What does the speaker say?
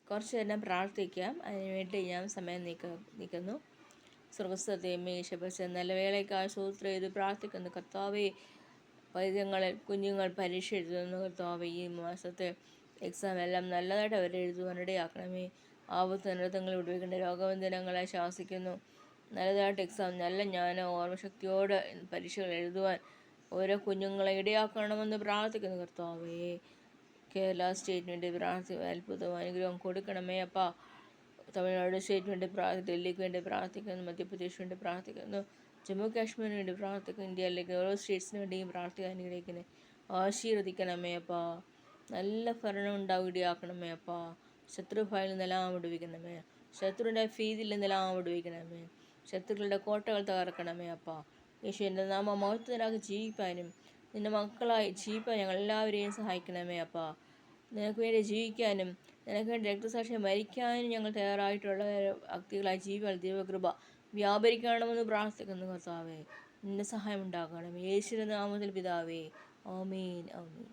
കുറച്ച് നേരം പ്രാർത്ഥിക്കാം. അതിനുവേണ്ടി ഞാൻ സമയം നീക്കുന്നു. സ്വർഗസ്ഥതേമേ ശബസ് നല്ല വേളയ്ക്കായി സ്തോത്രം ചെയ്ത് പ്രാർത്ഥിക്കുന്നു. കർത്താവേ, പൈതങ്ങളിൽ കുഞ്ഞുങ്ങൾ പരീക്ഷ എഴുതുന്നു. കർത്താവേ, ഈ മാസത്തെ എക്സാം എല്ലാം നല്ലതായിട്ട് അവർ എഴുതുവാനിടയാക്കണമേ. ആപത്ത് അനർത്ഥങ്ങൾ ഉപയോഗിക്കേണ്ട രോഗബന്ധനങ്ങളെ ശാസിക്കുന്നു. നല്ലതായിട്ട് എക്സാം നല്ല ജ്ഞാന ഓർമ്മശക്തിയോട് പരീക്ഷകൾ എഴുതുവാൻ ഓരോ കുഞ്ഞുങ്ങളെ ഇടയാക്കണമെന്ന് പ്രാർത്ഥിക്കുന്നു. കർത്താവേ, കേരള സ്റ്റേറ്റിന് വേണ്ടി അത്ഭുതവും അനുഗ്രഹം കൊടുക്കണമേ അപ്പാ. തമിഴ്നാട് സ്റ്റേറ്റിന് വേണ്ടി ഡൽഹിക്ക് വേണ്ടി പ്രാർത്ഥിക്കുന്നു. മധ്യപ്രദേശിന് വേണ്ടി പ്രാർത്ഥിക്കുന്നു. ജമ്മു കാശ്മീരിന് വേണ്ടി പ്രാർത്ഥിക്കുന്നു. ഇന്ത്യയിലേക്ക് ഓരോ സ്റ്റേറ്റ്സിന് വേണ്ടിയും പ്രാർത്ഥിക്കാൻ അനുഗ്രഹിക്കണേ. ആശീർവദിക്കണമേ അപ്പാ. നല്ല ഭരണം ഉണ്ടാവുകയാക്കണമേ അപ്പാ. ശത്രുഭയിൽ നിന്നെല്ലാം വിടുവിക്കണമേ. ശത്രുവിൻ്റെ ഭീതിയിൽ നിന്നെല്ലാം വിടുവിക്കണമേ. ശത്രുക്കളുടെ കോട്ടകൾ തകർക്കണമേ അപ്പാ. യേശുവിൻ്റെ നാമ മഹത്വത്തിനാക്കി ജീവിക്കാനും നിൻ്റെ മക്കളായി ജീവിക്കാൻ ഞങ്ങളെല്ലാവരെയും സഹായിക്കണമേ അപ്പാ. നിനക്ക് വേണ്ടി ജീവിക്കാനും നിനക്ക് വേണ്ടി രക്തസാക്ഷിയെ മരിക്കാനും ഞങ്ങൾ തയ്യാറായിട്ടുള്ള വ്യക്തികളായി ജീവിക്കാൻ ദൈവകൃപ വ്യാപരിക്കണമെന്ന് പ്രാർത്ഥിക്കുന്നു. കർത്താവേ, നിൻ്റെ സഹായം ഉണ്ടാകണം. യേശുവിൻ്റെ നാമത്തിൽ പിതാവേ, ആമേൻ, ആമേൻ.